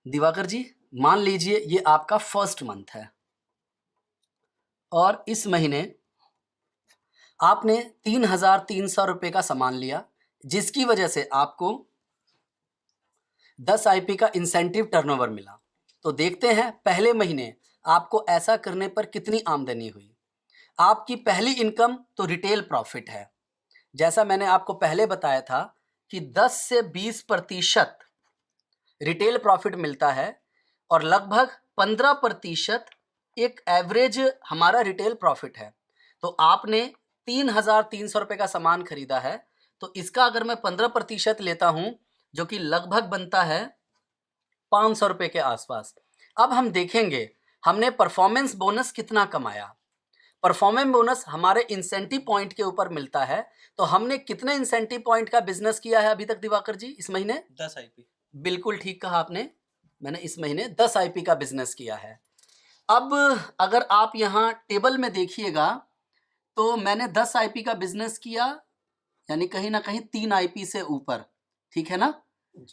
दिवाकर जी, मान लीजिए ये आपका फर्स्ट मंथ है और इस महीने आपने 3,300 रुपये का सामान लिया, जिसकी वजह से आपको 10 आईपी का इंसेंटिव टर्नओवर मिला। तो देखते हैं पहले महीने आपको ऐसा करने पर कितनी आमदनी हुई। आपकी पहली इनकम तो रिटेल प्रॉफिट है। जैसा मैंने आपको पहले बताया था कि 10 से 20% रिटेल प्रॉफिट मिलता है और लगभग 15% एक एवरेज हमारा रिटेल प्रॉफिट है। तो आपने 3,300 रुपये का सामान खरीदा है, तो इसका अगर मैं 15% लेता हूं, जो कि लगभग बनता है 500 रुपये के आसपास। अब हम देखेंगे हमने परफॉर्मेंस बोनस कितना कमाया। परफॉर्मेंस बोनस हमारे इंसेंटिव पॉइंट के ऊपर मिलता है। तो हमने कितने इंसेंटिव पॉइंट का बिजनेस किया है अभी तक दिवाकर जी इस महीने? 10 आईपी। बिल्कुल ठीक कहा आपने, मैंने इस महीने 10 आईपी का बिजनेस किया है। अब अगर आप यहाँ टेबल में देखिएगा तो मैंने 10 आईपी का बिजनेस किया, यानी कहीं ना कहीं 3 आईपी से ऊपर, ठीक है ना?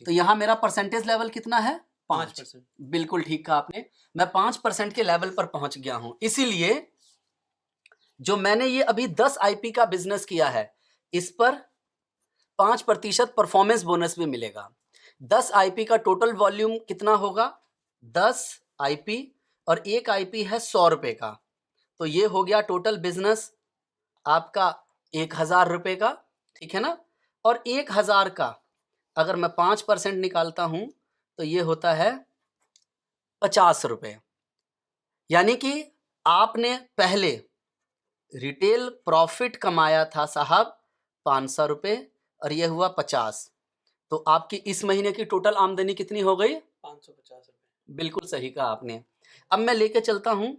तो यहाँ मेरा परसेंटेज लेवल कितना है? 5%। बिल्कुल ठीक कहा आपने, मैं 5% के लेवल पर पहुंच गया हूं। इसीलिए जो मैंने ये अभी 10 आईपी का बिजनेस किया है, इस पर 5% परफॉर्मेंस बोनस भी मिलेगा। 10 आईपी का टोटल वॉल्यूम कितना होगा? 10 आईपी और एक आईपी है 100 रुपए का, तो ये हो गया टोटल बिजनेस आपका 1,000 रुपए का, ठीक है ना? और 1,000 का अगर मैं 5% निकालता हूं तो ये होता है 50 रुपए। यानी कि आपने पहले रिटेल प्रॉफिट कमाया था साहब 500 रुपये और ये हुआ 50, तो आपकी इस महीने की टोटल आमदनी कितनी हो गई? 550 रुपये। बिल्कुल सही कहा आपने। अब मैं लेके चलता हूं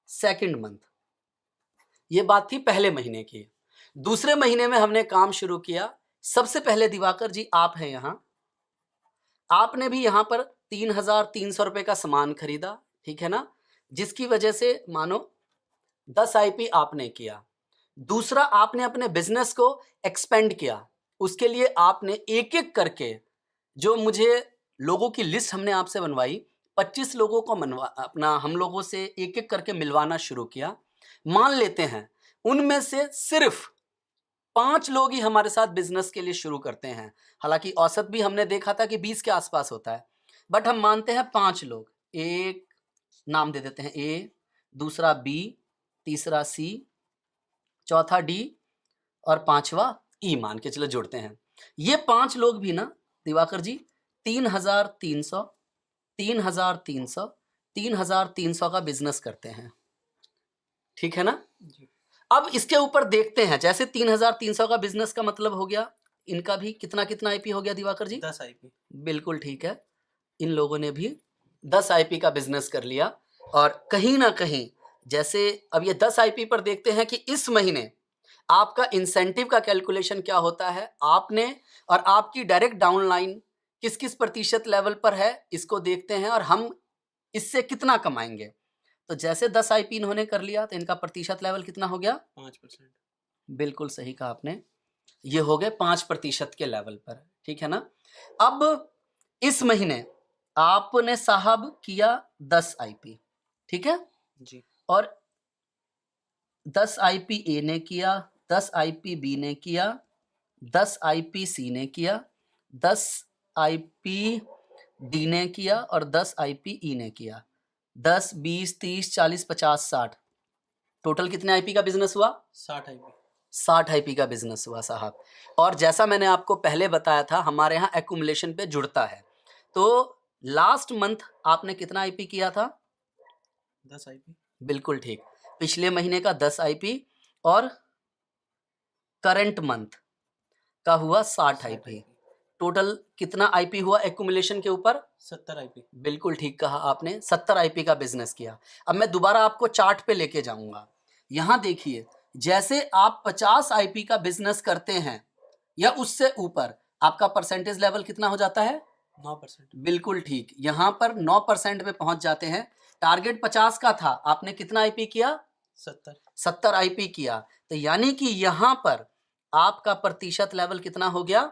सेकंड मंथ। ये बात थी पहले महीने की। दूसरे महीने में हमने काम शुरू किया। सबसे पहले दिवाकर जी आप हैं यहाँ, आपने भी यहाँ पर 3,300 रुपये का सामान खरीदा, ठीक है ना? जिसकी वजह से मानो 10 आईपी आपने किया। दूसरा, आपने अपने बिजनेस को एक्सपेंड किया। उसके लिए आपने एक एक करके, जो मुझे लोगों की लिस्ट हमने आपसे बनवाई, 25 लोगों को अपना हम लोगों से एक एक करके मिलवाना शुरू किया। मान लेते हैं उनमें से सिर्फ 5 लोग ही हमारे साथ बिजनेस के लिए शुरू करते हैं। हालांकि औसत भी हमने देखा था कि 20 के आसपास होता है, बट हम मानते हैं 5 लोग। एक नाम दे देते हैं ए, दूसरा बी, तीसरा सी, चौथा डी और पांचवा ई, मान के चलो जोड़ते हैं। ये 5 लोग भी ना दिवाकर जी 3,300 3,300 3,300 का बिजनेस करते हैं, ठीक है ना? अब इसके ऊपर देखते हैं, जैसे 3,300 का बिजनेस का मतलब हो गया, इनका भी कितना कितना आईपी हो गया दिवाकर जी? 10 आईपी। बिल्कुल ठीक है, इन लोगों ने भी 10 आईपी का बिजनेस कर लिया। और कहीं ना कहीं जैसे अब ये 10 आईपी पर देखते हैं कि इस महीने आपका इंसेंटिव का कैलकुलेशन क्या होता है, आपने और आपकी डायरेक्ट डाउनलाइन किस किस प्रतिशत लेवल पर है, इसको देखते हैं और हम इससे कितना कमाएंगे। तो जैसे 10 आईपी इन्होंने कर लिया तो इनका प्रतिशत लेवल कितना हो गया? 5%। बिल्कुल सही कहा आपने, ये हो गए 5% के लेवल पर, ठीक है ना? अब इस महीने आपने साहब किया 10 आईपी, ठीक है जी। और 10 आईपी ए ने किया, 10 आईपी बी ने किया, 10 आईपी सी ने किया, 10 आईपी डी ने किया और 10 आईपी ई ने किया। 10, 20, 30, 40, 50, 60, टोटल कितने आईपी का बिजनेस हुआ? 60 आईपी। 60 आईपी का बिजनेस हुआ साहब। और जैसा मैंने आपको पहले बताया था, हमारे यहाँ एक्यूमुलेशन पे जुड़ता है। तो लास्ट मंथ आपने कितना आईपी किया था? 10 आईपी। बिल्कुल ठीक, पिछले महीने का 10 आईपी और करंट मंथ का हुआ 60 आईपी। टोटल कितना आईपी हुआ एक्यूमुलेशन के ऊपर? 70 आईपी। बिल्कुल ठीक कहा आपने, 70 आईपी का बिजनेस किया। अब मैं दोबारा आपको चार्ट पे लेके जाऊंगा। यहाँ देखिए, जैसे आप 50 आईपी का बिजनेस करते हैं या उससे ऊपर, आपका परसेंटेज लेवल कितना हो जाता है? 9%। बिल्कुल ठीक, यहाँ पर 9% पे पहुंच जाते हैं। टारगेट 50 का था, आपने कितना आईपी किया? 70 आईपी किया। तो यानी कि यहाँ पर आपका प्रतिशत लेवल कितना हो गया?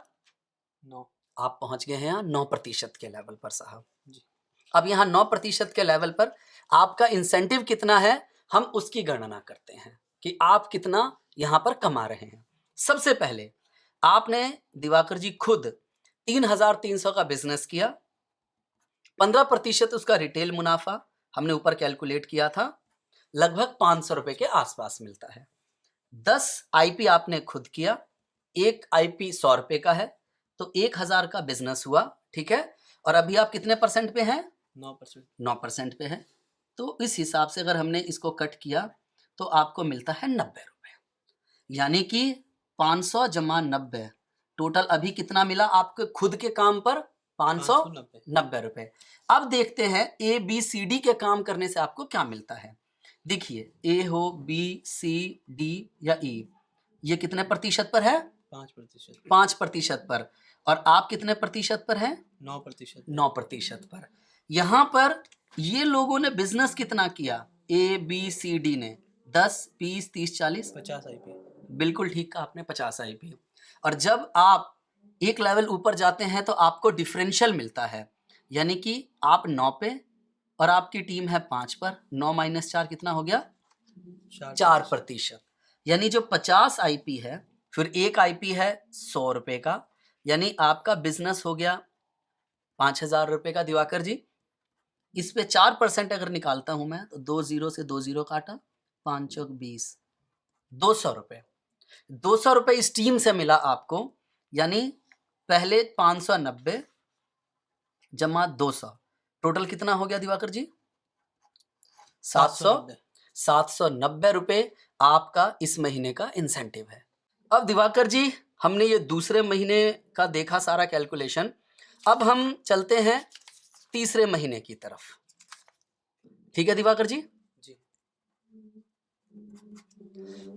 9। आप पहुंच गए हैं यहाँ 9% के लेवल पर साहब। जी। अब यहाँ 9% के लेवल पर आपका इंसेंटिव कितना है, हम उसकी गणना करते हैं कि आप कितना यहाँ पर कमा रहे हैं। सबसे पहले आपने दिवाकर जी खुद 3,300 का बिजनेस किया, 15% उसका रिटेल मुनाफा हमने ऊपर कैलकुलेट किया था, लगभग 500 रुपए के आसपास मिलता है। 10 आईपी आपने खुद किया, एक आईपी 100 रुपए का है, तो 1,000 का बिजनेस हुआ, ठीक है। और अभी आप कितने परसेंट पे हैं? 9%। 9% पे है। तो इस हिसाब से अगर हमने इसको कट किया तो आपको मिलता है 90 रुपए, यानी कि 500 जमा 90, टोटल अभी कितना मिला आपके खुद के काम पर? 590 रुपए। अब देखते हैं ए बी सी डी के काम करने से आपको क्या मिलता है। देखिए, ए हो, बी, सी, डी या ई, ये कितने प्रतिशत पर है? 5%। 5% पर। और आप कितने प्रतिशत पर हैं? 9%। 9% पर। यहाँ पर ये लोगों ने बिजनेस कितना किया? ए बी सी डी ने 10, 20, 30, 40, 50 आईपी। बिल्कुल ठीक कहा आपने, 50 आईपी। और जब आप एक लेवल ऊपर जाते हैं तो आपको डिफरेंशियल मिलता है, यानी कि आप 9 पे और आपकी टीम है 5 पर। 9 - 4 कितना हो गया? 4%। यानी जो 50 आईपी है, फिर एक आईपी है 100 रुपए का, यानी आपका बिजनेस हो गया 5,000 रुपए का। दिवाकर जी, इस पे 4% अगर निकालता हूं मैं तो 2 0 से 2 0 काटा, 5 चौक 20, 200 रुपए। 200 रुपए इस टीम से मिला आपको, यानी पहले 590 जमा 200, टोटल कितना हो गया दिवाकर जी? 790 रुपए आपका इस महीने का इंसेंटिव है। अब दिवाकर जी, हमने ये दूसरे महीने का देखा सारा कैलकुलेशन, अब हम चलते हैं तीसरे महीने की तरफ। ठीक है दिवाकर जी? जी।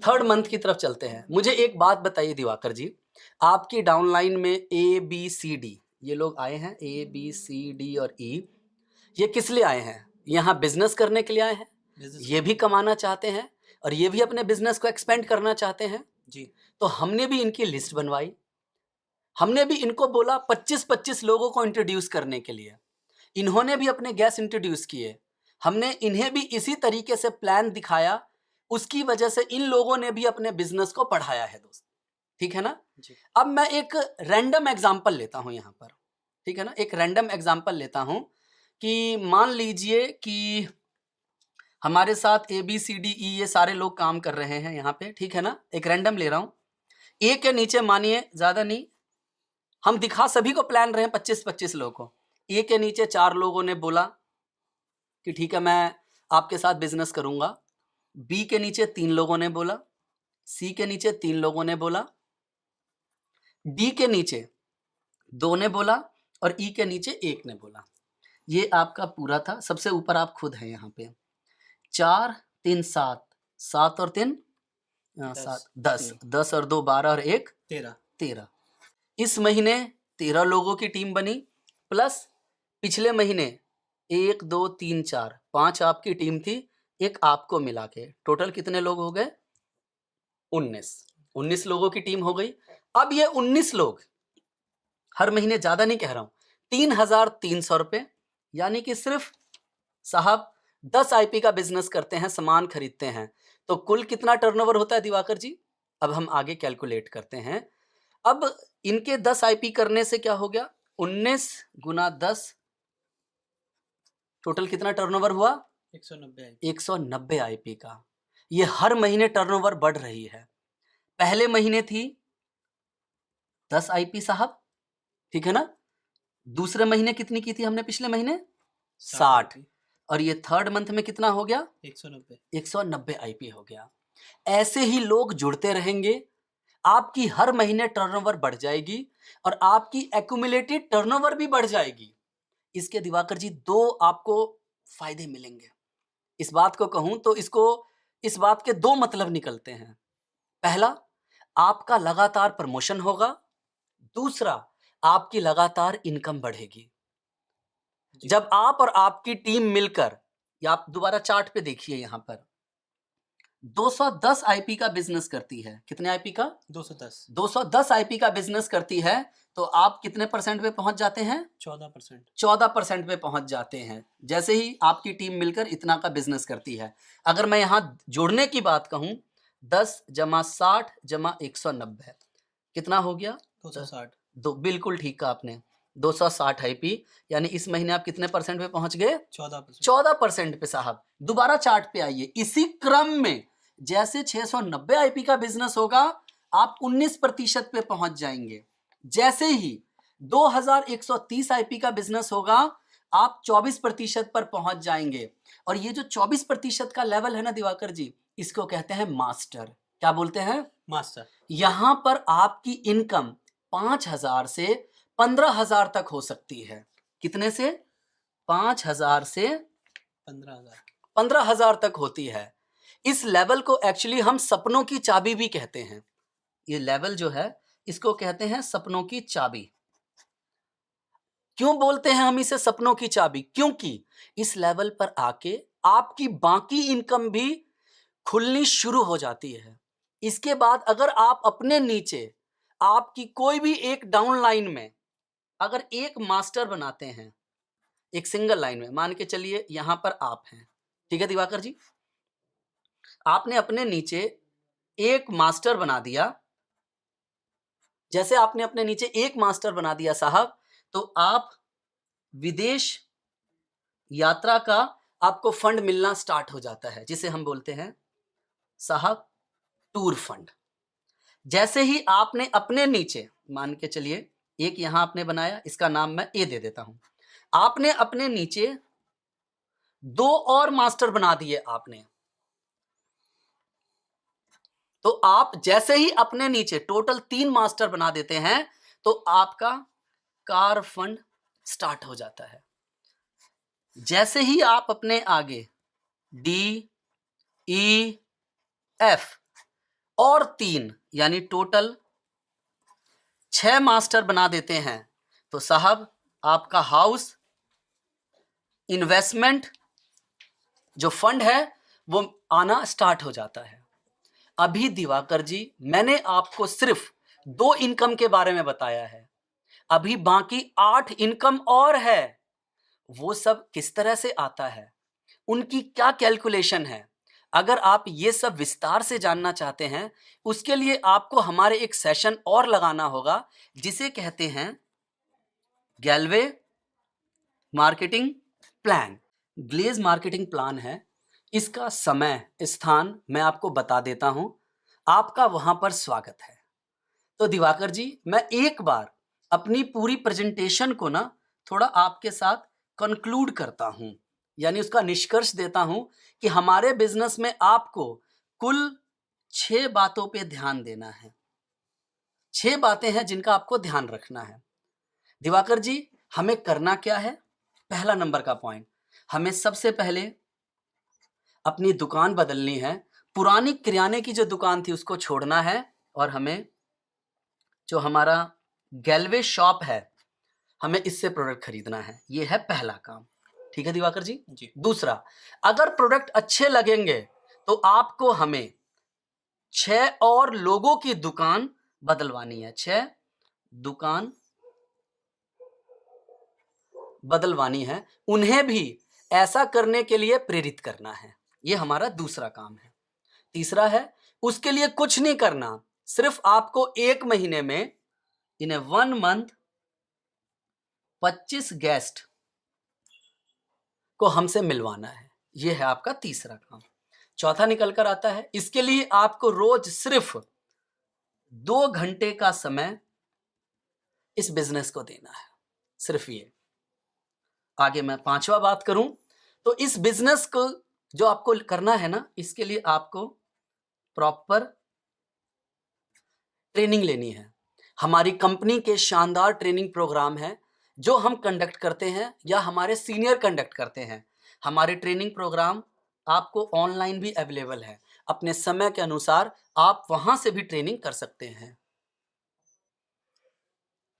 थर्ड मंथ की तरफ चलते हैं। मुझे एक बात बताइए दिवाकर जी, आपकी डाउनलाइन में ए बी सी डी ये लोग आए हैं, ए बी सी डी और ई, ये किस लिए आए हैं? यहाँ बिजनेस करने के लिए आए हैं, ये भी कमाना चाहते हैं और ये भी अपने बिजनेस को एक्सपेंड करना चाहते हैं जी। तो हमने भी इनकी लिस्ट बनवाई, हमने भी इनको बोला 25-25 लोगों को इंट्रोड्यूस करने के लिए, इन्होंने भी अपने गेस्ट इंट्रोड्यूस किए, हमने इन्हें भी इसी तरीके से प्लान दिखाया, उसकी वजह से इन लोगों ने भी अपने बिजनेस को बढ़ाया है दोस्त, ठीक है ना जी। अब मैं एक रैंडम एग्जांपल लेता हूं यहाँ पर, ठीक है ना, एक रैंडम एग्जांपल लेता हूं कि मान लीजिए कि हमारे साथ A B C D E ये सारे लोग काम कर रहे हैं यहाँ पे, ठीक है ना, एक रैंडम ले रहा हूं। ए के नीचे मानिए, ज्यादा नहीं, हम दिखा सभी को प्लान रहे हैं 25-25 लोगों को। ए के नीचे 4 लोगों ने बोला कि ठीक है मैं आपके साथ बिजनेस करूंगा, बी के नीचे 3 लोगों ने बोला, सी के नीचे 3 लोगों ने बोला, डी के नीचे 2 ने बोला और ई के नीचे 1 ने बोला। ये आपका पूरा था। सबसे ऊपर आप खुद हैं यहाँ पे। 4 3 7, 7 और 3 7, 10, 10 और 2 12 और 1 13। इस महीने 13 लोगों की टीम बनी, प्लस पिछले महीने 1 2 3 4 5 आपकी टीम थी, एक आपको मिला के टोटल कितने लोग हो गए? 19 लोगों की टीम हो गई। अब ये 19 लोग, हर महीने ज्यादा नहीं कह रहा हूं, 3,300 रुपए, यानी कि सिर्फ साहब 10 आईपी का बिजनेस करते हैं, सामान खरीदते हैं, तो कुल कितना टर्नओवर होता है दिवाकर जी? अब हम आगे कैलकुलेट करते हैं। अब इनके 10 आईपी करने से क्या हो गया? 19 गुना 10, टोटल कितना टर्नओवर हुआ? 190 आईपी का। ये हर महीने टर्नओवर बढ़ रही है। पहले महीने थी 10 आईपी साहब, ठीक है ना, दूसरे महीने कितनी की थी हमने पिछले महीने? 60, और ये थर्ड मंथ में कितना हो गया? 190 आईपी हो गया। ऐसे ही लोग जुड़ते रहेंगे, आपकी हर महीने टर्नओवर बढ़ जाएगी और आपकी एक्यूमुलेटेड टर्नओवर भी बढ़ जाएगी। इसके दिवाकर जी 2 आपको फायदे मिलेंगे। इस बात को कहूं तो इस बात के 2 मतलब निकलते हैं। पहला, आपका लगातार प्रमोशन होगा, दूसरा आपकी लगातार इनकम बढ़ेगी। जब आप और आपकी टीम मिलकर, या आप दोबारा चार्ट पे देखिए यहां पर, 210 आईपी का बिजनेस करती है। कितने आईपी का? 210। 210 आईपी का बिजनेस करती है तो आप कितने परसेंट पे पहुंच जाते हैं? 14%। 14% पे पहुंच जाते हैं जैसे ही आपकी टीम मिलकर इतना का बिजनेस करती है। अगर मैं यहाँ जोड़ने की बात कहूँ, 10 जमा 60 जमा 190 कितना हो गया? 260। बिल्कुल ठीक कहा आपने, 260 आईपी। यानी इस महीने आप कितने परसेंट पे पहुंच गए? 14%। 14% पे साहब। दोबारा चार्ट पे आइए। इसी क्रम में जैसे 690 आईपी का बिजनेस होगा, आप 19% पे पहुंच जाएंगे। जैसे ही 2130 आईपी का बिजनेस होगा, आप 24% पर पहुंच जाएंगे। और ये जो 24% का लेवल है ना दिवाकर जी, इसको कहते हैं मास्टर। क्या बोलते हैं? मास्टर। यहां पर आपकी इनकम 5000 से 15000 तक हो सकती है। कितने से? 5000 से 15,000। 15000 तक होती है। इस लेवल को एक्चुअली हम सपनों की चाबी भी कहते हैं। ये लेवल जो है, इसको कहते हैं सपनों की चाबी। क्यों बोलते हैं हम इसे सपनों की चाबी? क्योंकि इस लेवल पर आके आपकी बाकी इनकम भी खुलनी शुरू हो जाती है। इसके बाद अगर आप अपने नीचे आपकी कोई भी एक डाउन लाइन में अगर एक मास्टर बनाते हैं, एक सिंगल लाइन में, मान के चलिए यहां पर आप हैं, ठीक है दिवाकर जी, आपने अपने नीचे एक मास्टर बना दिया। जैसे आपने अपने नीचे एक मास्टर बना दिया साहब, तो आप विदेश यात्रा का आपको फंड मिलना स्टार्ट हो जाता है, जिसे हम बोलते हैं साहब टूर फंड। जैसे ही आपने अपने नीचे, मान के चलिए एक यहां आपने बनाया, इसका नाम मैं ए दे देता हूं। आपने अपने नीचे 2 और मास्टर बना दिए आपने, तो आप जैसे ही अपने नीचे टोटल 3 मास्टर बना देते हैं, तो आपका कार फंड स्टार्ट हो जाता है। जैसे ही आप अपने आगे डी, ई, एफ और 3 यानी टोटल 6 मास्टर बना देते हैं, तो साहब आपका हाउस इन्वेस्टमेंट जो फंड है वो आना स्टार्ट हो जाता है। अभी दिवाकर जी मैंने आपको सिर्फ 2 इनकम के बारे में बताया है, अभी बाकी 8 इनकम और है। वो सब किस तरह से आता है, उनकी क्या कैलकुलेशन है, अगर आप ये सब विस्तार से जानना चाहते हैं, उसके लिए आपको हमारे एक सेशन और लगाना होगा, जिसे कहते हैं गैलवे मार्केटिंग प्लान। ग्लेज मार्केटिंग प्लान है, इसका समय स्थान मैं आपको बता देता हूं, आपका वहां पर स्वागत है। तो दिवाकर जी मैं एक बार अपनी पूरी प्रेजेंटेशन को ना थोड़ा आपके साथ कंक्लूड करता हूं, यानी उसका निष्कर्ष देता हूं कि हमारे बिजनेस में आपको कुल 6 बातों पे ध्यान देना है। 6 बातें हैं जिनका आपको ध्यान रखना है। दिवाकर जी हमें करना क्या है? पहला नंबर का पॉइंट, हमें सबसे पहले अपनी दुकान बदलनी है। पुरानी किराने की जो दुकान थी उसको छोड़ना है, और हमें जो हमारा गैलवे शॉप है, हमें इससे प्रोडक्ट खरीदना है। ये है पहला काम। ठीक है दिवाकर जी? जी। दूसरा, अगर प्रोडक्ट अच्छे लगेंगे तो आपको हमें 6 और लोगों की दुकान बदलवानी है। 6 दुकान बदलवानी है, उन्हें भी ऐसा करने के लिए प्रेरित करना है। ये हमारा दूसरा काम है। तीसरा है, उसके लिए कुछ नहीं करना, सिर्फ आपको 1 महीने में इन 1 मंथ 25 गेस्ट को हमसे मिलवाना है। यह है आपका तीसरा काम। चौथा निकल कर आता है, इसके लिए आपको रोज सिर्फ 2 घंटे का समय इस बिजनेस को देना है, सिर्फ ये। आगे मैं 5वां बात करूं तो इस बिजनेस को जो आपको करना है ना, इसके लिए आपको प्रॉपर ट्रेनिंग लेनी है। हमारी कंपनी के शानदार ट्रेनिंग प्रोग्राम है जो हम कंडक्ट करते हैं या हमारे सीनियर कंडक्ट करते हैं। हमारे ट्रेनिंग प्रोग्राम आपको ऑनलाइन भी अवेलेबल है, अपने समय के अनुसार आप वहां से भी ट्रेनिंग कर सकते हैं।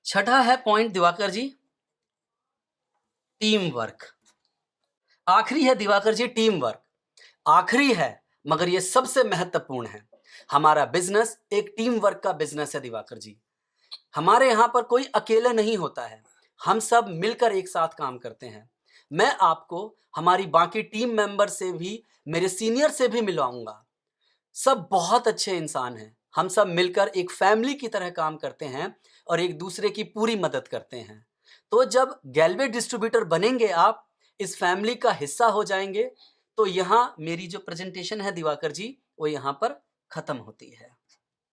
छठा है पॉइंट दिवाकर जी, टीम वर्क। आखिरी है दिवाकर जी टीम वर्क, आखिरी है मगर यह सबसे महत्वपूर्ण है। हमारा बिजनेस एक टीम वर्क का बिजनेस है दिवाकर जी। हमारे यहाँ पर कोई अकेले नहीं होता है, हम सब मिलकर एक साथ काम करते हैं। मैं आपको हमारी बाकी टीम मेंबर से भी, मेरे सीनियर से भी मिलवाऊंगा। सब बहुत अच्छे इंसान हैं, हम सब मिलकर एक फैमिली की तरह काम करते हैं और एक दूसरे की पूरी मदद करते हैं। तो जब गैलवे डिस्ट्रीब्यूटर बनेंगे, आप इस फैमिली का हिस्सा हो जाएंगे। तो यहाँ मेरी जो प्रेजेंटेशन है दिवाकर जी, वो यहाँ पर खत्म होती है।